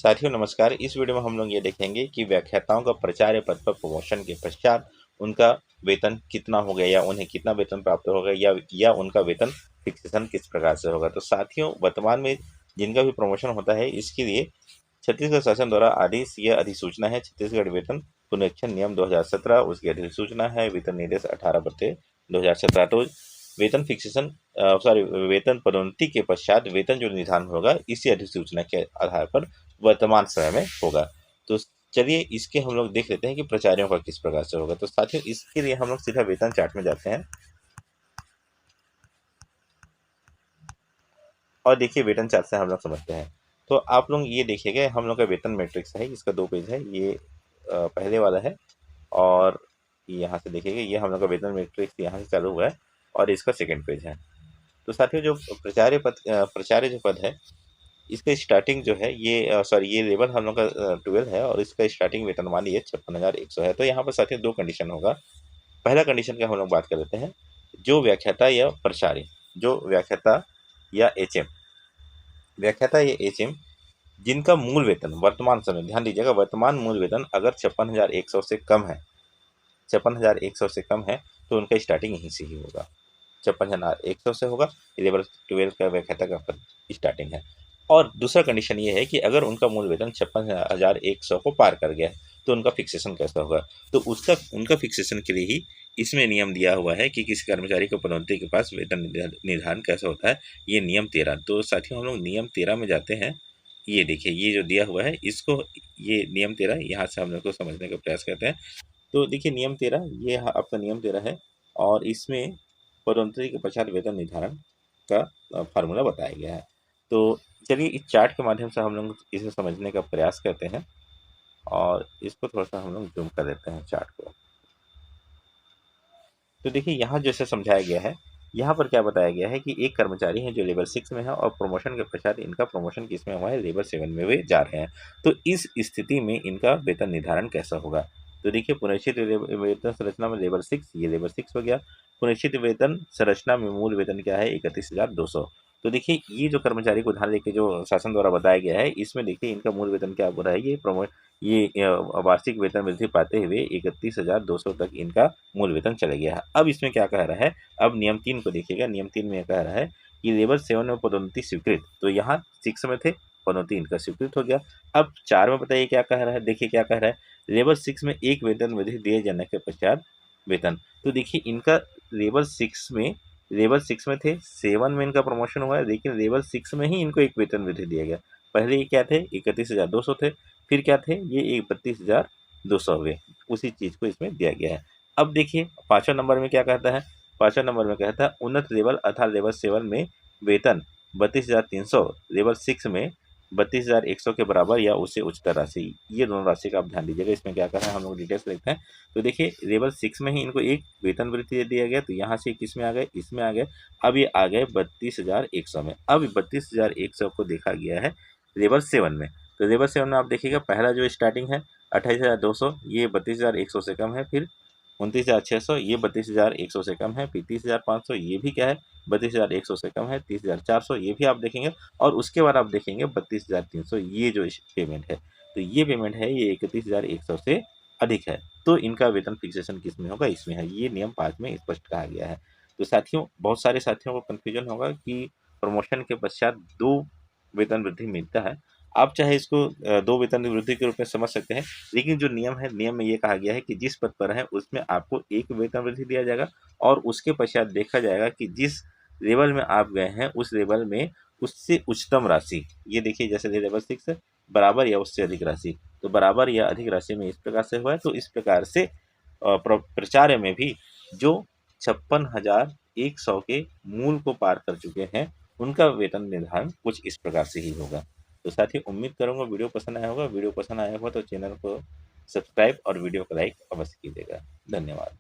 साथियों नमस्कार। इस वीडियो में हम लोग ये देखेंगे कि व्याख्याताओं का प्राचार्य पद पर प्रमोशन के पश्चात उनका वेतन कितना हो गया या उन्हें कितना वेतन प्राप्त होगा या उनका वेतन फिक्सेशन किस प्रकार से होगा। तो साथियों वर्तमान में जिनका भी प्रमोशन होता है इसके लिए छत्तीसगढ़ शासन द्वारा आदेश या अधिसूचना है छत्तीसगढ़ वेतन पुनरीक्षण नियम 2017, उसकी अधिसूचना है वेतन निर्देश 18/2017। तो वेतन फिक्सेशन वेतन पदोन्नति के पश्चात वेतन जो निर्धारण होगा इसी अधिसूचना के आधार पर वर्तमान समय में होगा। तो चलिए इसके हम लोग देख लेते हैं कि प्राचार्यों का किस प्रकार से होगा। तो साथियों इसके लिए हम लोग सीधा वेतन चार्ट में जाते हैं और देखिए वेतन चार्ट से हम लोग समझते हैं। तो आप लोग ये देखिएगा हम लोग का वेतन मैट्रिक्स है, इसका 2 पेज है। ये पहले वाला है और यहाँ से देखिएगा ये हम लोग का वेतन मैट्रिक्स यहाँ से चालू हुआ है और इसका सेकंड पेज है। तो साथियों जो प्राचार्य जो पद है इसका स्टार्टिंग जो है ये लेवल हम लोग का 12 है और इसका स्टार्टिंग वेतनमान ये 56,100 है। तो यहाँ पर साथियों 2 कंडीशन होगा। पहला कंडीशन का हम लोग बात कर लेते हैं, जो व्याख्याता या प्राचार्य, जो व्याख्याता या एचएम, व्याख्याता या एचएम जिनका मूल वेतन वर्तमान समय, ध्यान दीजिएगा वर्तमान मूल वेतन अगर 56,100 से कम है, 56,100 से कम है तो उनका स्टार्टिंग यहीं से ही होगा। 56,100 से होगा, लेवल 12 का व्याख्याता का पद स्टार्टिंग है। और दूसरा कंडीशन ये है कि अगर उनका मूल वेतन 56,100 को पार कर गया है तो उनका फिक्सेशन कैसा होगा। तो उसका उनका फिक्सेशन के लिए ही इसमें नियम दिया हुआ है कि किसी कर्मचारी को पदोन्नति के पास वेतन निर्धारण कैसा होता है, ये नियम 13। तो साथियों हम लोग नियम 13 में जाते हैं। ये देखिए ये जो दिया हुआ है इसको, ये नियम 13 यहाँ से हम लोग को समझने का प्रयास करते हैं। तो देखिए नियम 13 ये आपका नियम 13 है और इसमें पदोन्नति के पश्चात वेतन निर्धारण का फार्मूला बताया गया है। तो चलिए इस चार्ट के माध्यम से हम लोग इसे समझने का प्रयास करते हैं और इसको थोड़ा सा हम लोग जूम कर देते हैं चार्ट को। तो देखिए यहाँ जैसे समझाया गया है, यहाँ पर क्या बताया गया है कि एक कर्मचारी है जो लेवल 6 में है और प्रमोशन के पश्चात इनका प्रमोशन किसमें हुआ है, लेवल 7 में वे जा रहे हैं। तो इस स्थिति में इनका वेतन निर्धारण कैसा होगा। तो देखिए पुनरीक्षित वेतन संरचना में लेवल 6, ये लेवल 6 हो गया। पुनरीक्षित वेतन संरचना में मूल वेतन क्या है, 31,200। तो देखिए ये जो कर्मचारी को उधार लेके जो शासन द्वारा बताया गया है इसमें देखिए इनका मूल वेतन क्या हो रहा है, ये वार्षिक वेतन वृद्धि पाते हुए 31,200 तक इनका मूल वेतन चला गया है। अब इसमें क्या कह रहा है, अब नियम 3 को देखिएगा। नियम 3 में कह रहा है कि लेवल 7 में पदोन्नति स्वीकृत, तो यहाँ 6 में थे, पदोन्नति इनका स्वीकृत हो गया। अब 4 में बताइए क्या कह रहा है, देखिए क्या कह रहा है, लेवल 6 में एक वेतन वृद्धि दिए जाने के पश्चात वेतन। तो देखिए इनका लेवल 6 में थे, 7 में इनका प्रमोशन हुआ है, लेकिन लेवल 6 में ही इनको एक वेतन वृद्धि दिया गया। पहले ये क्या थे, 31,200 थे, फिर क्या थे, ये 32,200 हुए। उसी चीज़ को इसमें दिया गया है। अब देखिए 5वें नंबर में क्या कहता है, 5वें नंबर में कहता है उन्नत लेवल अर्थात लेवल 7 में वेतन 32,300, लेवल 6 में 32,100 के बराबर या उससे उच्चतर राशि। ये दोनों राशि का आप ध्यान दीजिएगा। इसमें क्या कर रहे हैं हम लोग डिटेल्स देखते हैं। तो देखिए लेवल 6 में ही इनको एक वेतन वृद्धि दे दिया गया, तो यहाँ से किस में आ गए, इसमें आ गए। अब ये आ गए 32,100 में। अब 32,100 को देखा गया है लेवल 7 में। तो लेवल 7 में आप देखिएगा पहला जो स्टार्टिंग है 28,200, ये 32,100 से कम है। फिर 29,600, ये 32,100 से कम है। फिर 30,500, ये भी क्या है 32,100 से कम है। 30,400, ये भी आप देखेंगे। और उसके बाद आप देखेंगे 32,300, ये जो पेमेंट है, तो ये पेमेंट है ये 31,100 से अधिक है। तो इनका वेतन फिक्सेशन किस में होगा, इसमें है। ये नियम 5 में स्पष्ट कहा गया है। तो साथियों बहुत सारे साथियों को कन्फ्यूजन होगा कि प्रमोशन के पश्चात 2 वेतन वृद्धि मिलता है। आप चाहे इसको 2 वेतन वृद्धि के रूप में समझ सकते हैं, लेकिन जो नियम है, नियम में ये कहा गया है कि जिस पद पर है उसमें आपको 1 वेतन वृद्धि दिया जाएगा और उसके पश्चात देखा जाएगा कि जिस लेवल में आप गए हैं उस लेवल में उससे उच्चतम राशि, ये देखिए जैसे लेवल 6 है, बराबर या उससे अधिक राशि। तो बराबर या अधिक राशि में इस प्रकार से हुआ है। तो इस प्रकार से प्राचार्य में भी जो 56,100 के मूल को पार कर चुके हैं उनका वेतन निर्धारण कुछ इस प्रकार से ही होगा। तो साथियों उम्मीद करूंगा वीडियो पसंद आया होगा। वीडियो पसंद आया होगा तो चैनल को सब्सक्राइब और वीडियो को लाइक अवश्य कीजिएगा। धन्यवाद।